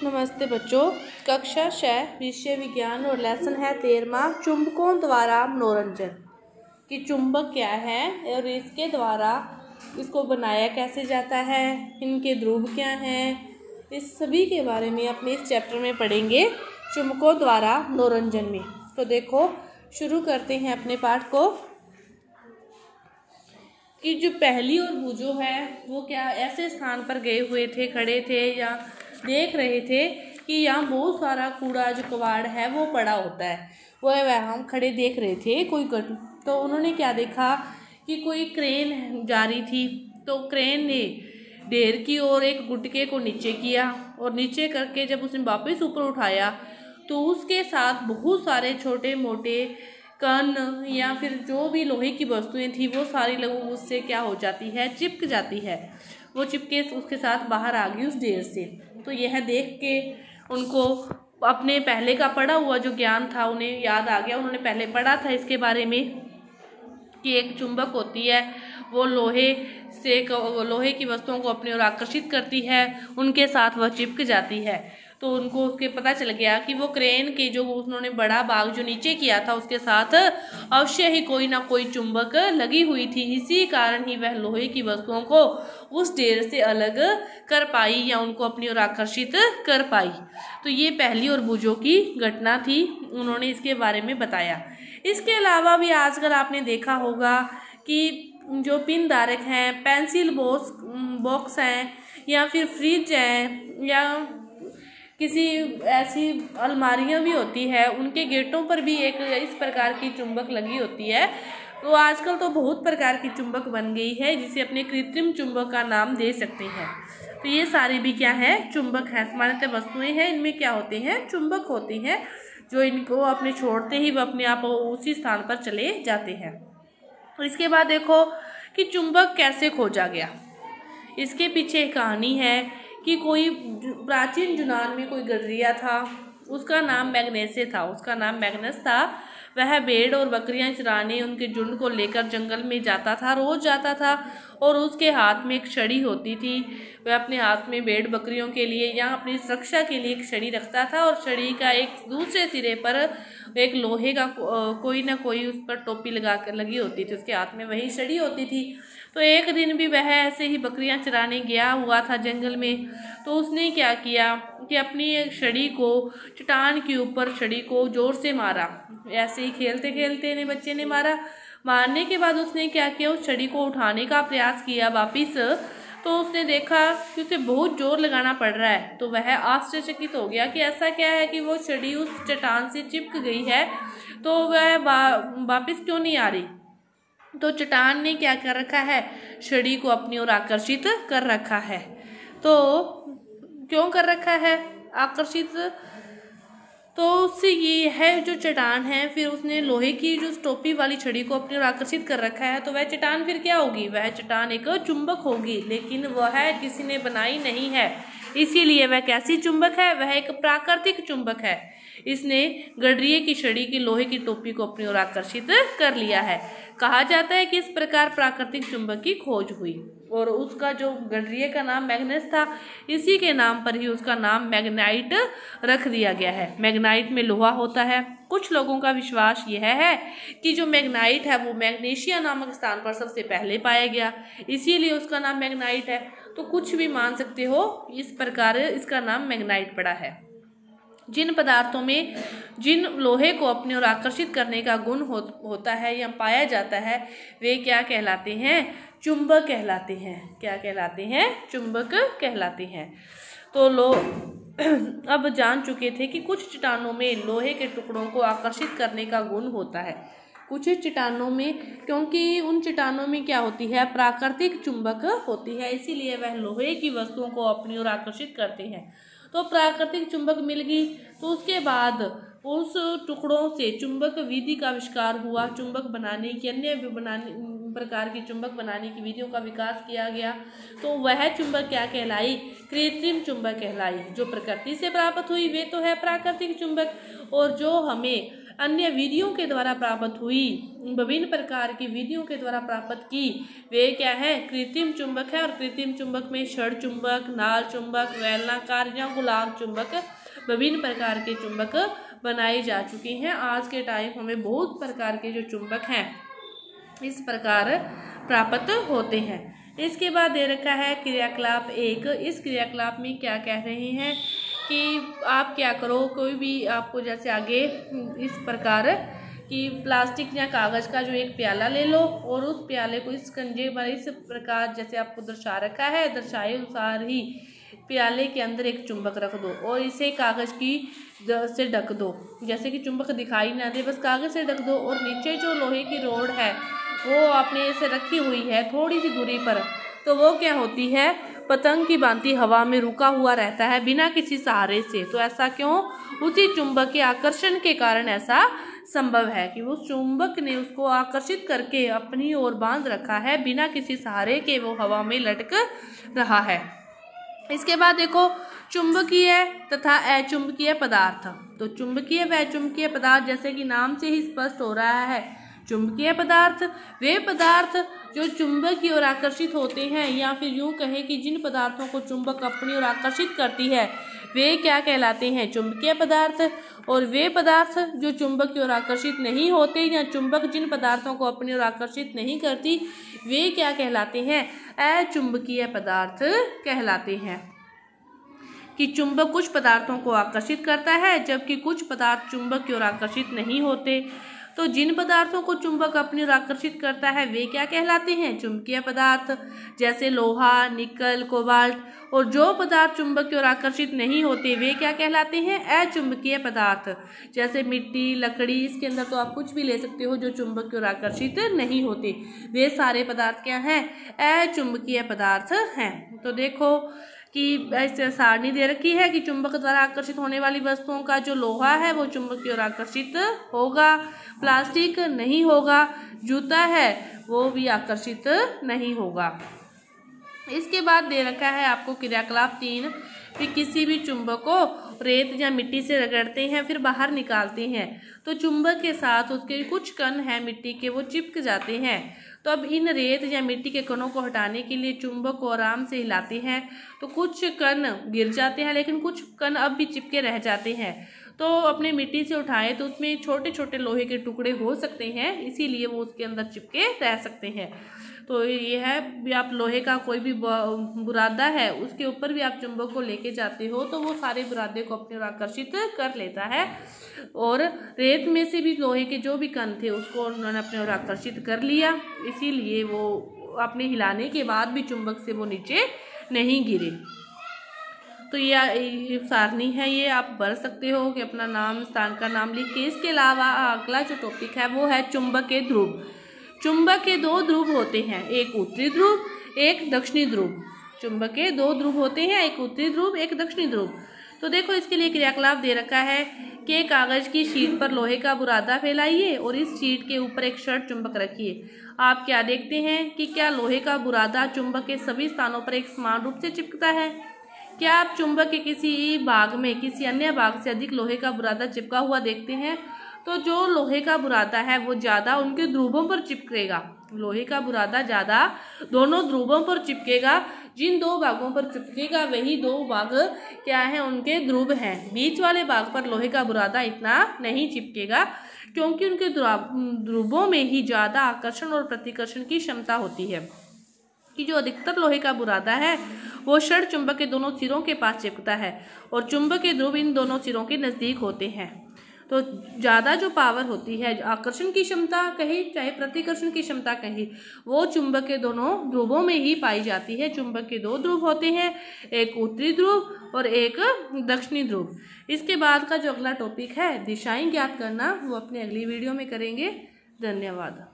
नमस्ते बच्चों। कक्षा 6 विषय विज्ञान और लेसन है 13वां चुंबकों द्वारा मनोरंजन कि चुंबक क्या है और इसके द्वारा इसको बनाया कैसे जाता है, इनके ध्रुव क्या हैं, इस सभी के बारे में अपने इस चैप्टर में पढ़ेंगे चुंबकों द्वारा मनोरंजन में। तो देखो शुरू करते हैं अपने पाठ को कि जो पहली और बुझो है वो क्या ऐसे स्थान पर गए हुए थे, खड़े थे या देख रहे थे कि यहाँ बहुत सारा कूड़ा जो कबाड़ है वो पड़ा होता है, वह हम खड़े देख रहे थे कोई तो उन्होंने क्या देखा कि कोई क्रेन जा रही थी। तो क्रेन ने ढेर की और एक गुटके को नीचे किया और नीचे करके जब उसने वापस ऊपर उठाया तो उसके साथ बहुत सारे छोटे मोटे कण या फिर जो भी लोहे की वस्तुएं थी वो सारी लोगों उससे क्या हो जाती है, चिपक जाती है। वो चिपके उसके साथ बाहर आ गई उस ढेर से। तो यह देख के उनको अपने पहले का पढ़ा हुआ जो ज्ञान था उन्हें याद आ गया। उन्होंने पहले पढ़ा था इसके बारे में कि एक चुंबक होती है वो लोहे की वस्तुओं को अपनी ओर आकर्षित करती है, उनके साथ वह चिपक जाती है। तो उनको उसके पता चल गया कि वो क्रेन के जो उन्होंने बड़ा भाग जो नीचे किया था उसके साथ अवश्य ही कोई ना कोई चुंबक लगी हुई थी। इसी कारण ही वह लोहे की वस्तुओं को उस ढेर से अलग कर पाई या उनको अपनी ओर आकर्षित कर पाई। तो ये पहली और बुझो की घटना थी, उन्होंने इसके बारे में बताया। इसके अलावा भी आजकल आपने देखा होगा कि जो पिन धारक हैं, पेंसिल बॉक्स हैं या फिर फ्रिज हैं या किसी ऐसी अलमारियां भी होती है, उनके गेटों पर भी एक इस प्रकार की चुंबक लगी होती है। तो आजकल तो बहुत प्रकार की चुंबक बन गई है जिसे अपने कृत्रिम चुंबक का नाम दे सकते हैं। तो ये सारी भी क्या है, चुंबक है, सामान्यतः वस्तुएं हैं, इनमें क्या होते हैं, चुंबक होते हैं जो इनको अपने छोड़ते ही वह अपने आप उसी स्थान पर चले जाते हैं। और इसके बाद देखो कि चुंबक कैसे खोजा गया। इसके पीछे एक कहानी है कि कोई प्राचीन यूनान में कोई गडरिया था, उसका नाम मैग्नस था। वह भेड़ और बकरियां चराने उनके झुंड को लेकर जंगल में जाता था, रोज जाता था और उसके हाथ में एक छड़ी होती थी। वह अपने हाथ में भेड़ बकरियों के लिए या अपनी सुरक्षा के लिए एक छड़ी रखता था और छड़ी का एक दूसरे सिरे पर एक लोहे का कोई ना कोई उस पर टोपी लगा कर लगी होती थी, उसके हाथ में वही छड़ी होती थी। तो एक दिन भी वह ऐसे ही बकरियां चराने गया हुआ था जंगल में। तो उसने क्या किया कि अपनी एक छड़ी को चट्टान के ऊपर छड़ी को जोर से मारा। ऐसे ही खेलते खेलते ने बच्चे ने मारने के बाद उसने क्या किया, उस छड़ी को उठाने का प्रयास किया वापिस। तो उसने देखा कि उसे बहुत जोर लगाना पड़ रहा है। तो वह आश्चर्यचकित हो गया कि ऐसा क्या है कि वो छड़ी उस चट्टान से चिपक गई है, तो वह वापिस क्यों नहीं आ रही। तो चट्टान ने क्या कर रखा है, छड़ी को अपनी ओर आकर्षित कर रखा है। तो क्यों कर रखा है आकर्षित, तो उससे ये है जो चट्टान है, फिर उसने लोहे की जो टोपी वाली छड़ी को अपनी ओर आकर्षित कर रखा है। तो वह चट्टान फिर क्या होगी, वह चट्टान एक चुंबक होगी, लेकिन वह किसी ने बनाई नहीं है। इसीलिए वह कैसी चुंबक है, वह एक प्राकृतिक चुंबक है। इसने गडरिये की छड़ी की लोहे की टोपी को अपनी ओर आकर्षित कर लिया है। कहा जाता है कि इस प्रकार प्राकृतिक चुंबक की खोज हुई और उसका जो गडरिये का नाम मैग्नस था, इसी के नाम पर ही उसका नाम मैग्नाइट रख दिया गया है। मैग्नाइट में लोहा होता है। कुछ लोगों का विश्वास यह है कि जो मैग्नाइट है वो मैग्नीशिया नामक स्थान पर सबसे पहले पाया गया, इसीलिए उसका नाम मैग्नाइट है। तो कुछ भी मान सकते हो, इस प्रकार इसका नाम मैग्नाइट पड़ा है। जिन पदार्थों में जिन लोहे को अपनी ओर आकर्षित करने का गुण होता है या पाया जाता है, वे क्या कहलाते हैं, चुंबक कहलाते हैं। क्या कहलाते हैं, चुंबक कहलाते हैं। तो अब जान चुके थे कि कुछ चट्टानों में लोहे के टुकड़ों को आकर्षित करने का गुण होता है। कुछ चट्टानों में, क्योंकि उन चट्टानों में क्या होती है, प्राकृतिक चुंबक होती है, इसीलिए वह लोहे की वस्तुओं को अपनी ओर आकर्षित करते हैं। तो प्राकृतिक चुंबक मिल गई। तो उसके बाद उस टुकड़ों से चुंबक विधि का आविष्कार हुआ। चुंबक बनाने की अन्य प्रकार की चुंबक बनाने की विधियों का विकास किया गया। तो वह चुंबक क्या कहलाई, कृत्रिम चुंबक कहलाई। जो प्रकृति से प्राप्त हुई वे तो है प्राकृतिक चुंबक, और जो हमें अन्य विधियों के द्वारा प्राप्त हुई, विभिन्न प्रकार की विधियों के द्वारा प्राप्त की, वे क्या है, कृत्रिम चुंबक है। और कृत्रिम चुंबक में क्षण चुंबक, नाल चुंबक, बेलनाकार या गुलाब चुंबक, विभिन्न प्रकार के चुंबक बनाए जा चुके हैं। आज के टाइम हमें बहुत प्रकार के जो चुंबक हैं इस प्रकार प्राप्त होते हैं। इसके बाद दे रखा है क्रियाकलाप 1। इस क्रियाकलाप में क्या कह रहे हैं कि आप क्या करो, कोई भी आपको जैसे आगे इस प्रकार कि प्लास्टिक या कागज़ का जो एक प्याला ले लो और उस प्याले को इस कंजे पर इस प्रकार जैसे आपको दर्शा रखा है, दर्शाए अनुसार ही प्याले के अंदर एक चुंबक रख दो और इसे कागज़ की से ढक दो। जैसे कि चुंबक दिखाई ना दे, बस कागज़ से ढक दो और नीचे जो लोहे की रोड है वो आपने ऐसे रखी हुई है थोड़ी सी दूरी पर, तो वो क्या होती है, पतंग की भांति हवा में रुका हुआ रहता है बिना किसी सहारे से। तो ऐसा क्यों, उसी चुंबक के आकर्षण के कारण ऐसा संभव है कि उस चुंबक ने उसको आकर्षित करके अपनी ओर बांध रखा है, बिना किसी सहारे के वो हवा में लटक रहा है। इसके बाद देखो चुंबकीय तथा अचुंबकीय पदार्थ। तो चुंबकीय व अचुंबकीय पदार्थ जैसे कि नाम से ही स्पष्ट हो रहा है, चुंबकीय पदार्थ वे पदार्थ जो चुंबक की ओर आकर्षित होते हैं, या फिर यूं कहें कि जिन पदार्थों को चुंबक अपनी ओर आकर्षित करती है वे क्या कहलाते हैं, चुंबकीय पदार्थ। और वे पदार्थ जो चुंबक की ओर आकर्षित नहीं होते या चुंबक जिन पदार्थों को अपनी ओर आकर्षित नहीं करती वे क्या कहलाते हैं, अचुंबकीय पदार्थ कहलाते हैं। कि चुंबक कुछ पदार्थों को आकर्षित करता है जबकि कुछ पदार्थ चुंबक की ओर आकर्षित नहीं होते। तो जिन पदार्थों को चुंबक अपनी ओर आकर्षित करता है वे क्या कहलाते हैं, चुंबकीय पदार्थ, जैसे लोहा, निकल, कोबाल्ट। और जो पदार्थ चुंबक की ओर आकर्षित नहीं होते वे क्या कहलाते हैं, अचुंबकीय पदार्थ, जैसे मिट्टी, लकड़ी। इसके अंदर तो आप कुछ भी ले सकते हो जो चुंबक की ओर आकर्षित नहीं होते, वे सारे पदार्थ क्या हैं, अचुंबकीय पदार्थ हैं। तो देखो कि ऐसे सारणी दे रखी है कि चुंबक द्वारा आकर्षित होने वाली वस्तुओं का जो लोहा है वो चुंबक की ओर आकर्षित होगा, प्लास्टिक नहीं होगा, जूता है वो भी आकर्षित नहीं होगा। इसके बाद दे रखा है आपको क्रियाकलाप 3 कि किसी भी चुंबक को रेत या मिट्टी से रगड़ते हैं फिर बाहर निकालते हैं तो चुंबक के साथ उसके कुछ कण हैं मिट्टी के वो चिपक जाते हैं। तो अब इन रेत या मिट्टी के कणों को हटाने के लिए चुंबक को आराम से हिलाते हैं तो कुछ कण गिर जाते हैं लेकिन कुछ कण अब भी चिपके रह जाते हैं। तो अपने मिट्टी से उठाए तो उसमें छोटे छोटे लोहे के टुकड़े हो सकते हैं, इसीलिए वो उसके अंदर चिपके रह सकते हैं। तो ये है भी आप लोहे का कोई भी बुरादा है उसके ऊपर भी आप चुंबक को लेके जाते हो तो वो सारे बुरादे को अपनी ओर आकर्षित कर लेता है। और रेत में से भी लोहे के जो भी कण थे उसको उन्होंने अपने ओर आकर्षित कर लिया, इसीलिए वो अपने हिलाने के बाद भी चुंबक से वो नीचे नहीं गिरे। तो ये सारणी है, ये आप भर सकते हो कि अपना नाम, स्थान का नाम लिख के। इसके अलावा अगला जो टॉपिक है वो है चुंबक के ध्रुव। चुंबक के 2 ध्रुव होते हैं, एक उत्तरी ध्रुव, एक दक्षिणी ध्रुव। चुंबक के 2 ध्रुव होते हैं, एक उत्तरी ध्रुव, एक दक्षिणी ध्रुव। तो देखो इसके लिए क्रियाकलाप दे रखा है कि कागज की शीट पर लोहे का बुरादा फैलाइए और इस शीट के ऊपर एक क्षण चुंबक रखिए। आप क्या देखते हैं कि क्या लोहे का बुरादा चुंबक के सभी स्थानों पर एक समान रूप से चिपकता है? क्या आप चुंबक के किसी भाग में किसी अन्य भाग से अधिक लोहे का बुरादा चिपका हुआ देखते हैं? तो जो लोहे का बुरादा है वो ज़्यादा उनके ध्रुवों पर चिपकेगा। लोहे का बुरादा ज़्यादा दोनों ध्रुवों पर चिपकेगा। जिन 2 भागों पर चिपकेगा वही 2 भाग क्या है, उनके ध्रुव हैं। बीच वाले भाग पर लोहे का बुरादा इतना नहीं चिपकेगा क्योंकि उनके ध्रुवों में ही ज़्यादा आकर्षण और प्रतिकर्षण की क्षमता होती है। कि जो अधिकतर लोहे का बुरादा है वो क्षण चुंबक के दोनों सिरों के पास चिपकता है और चुंबक के ध्रुव इन दोनों सिरों के नज़दीक होते हैं। तो ज़्यादा जो पावर होती है, आकर्षण की क्षमता कहीं चाहे प्रतिकर्षण की क्षमता कहीं, वो चुंबक के दोनों ध्रुवों में ही पाई जाती है। चुंबक के 2 ध्रुव होते हैं, एक उत्तरी ध्रुव और एक दक्षिणी ध्रुव। इसके बाद का जो अगला टॉपिक है दिशाएं ज्ञात करना, वो अपने अगली वीडियो में करेंगे। धन्यवाद।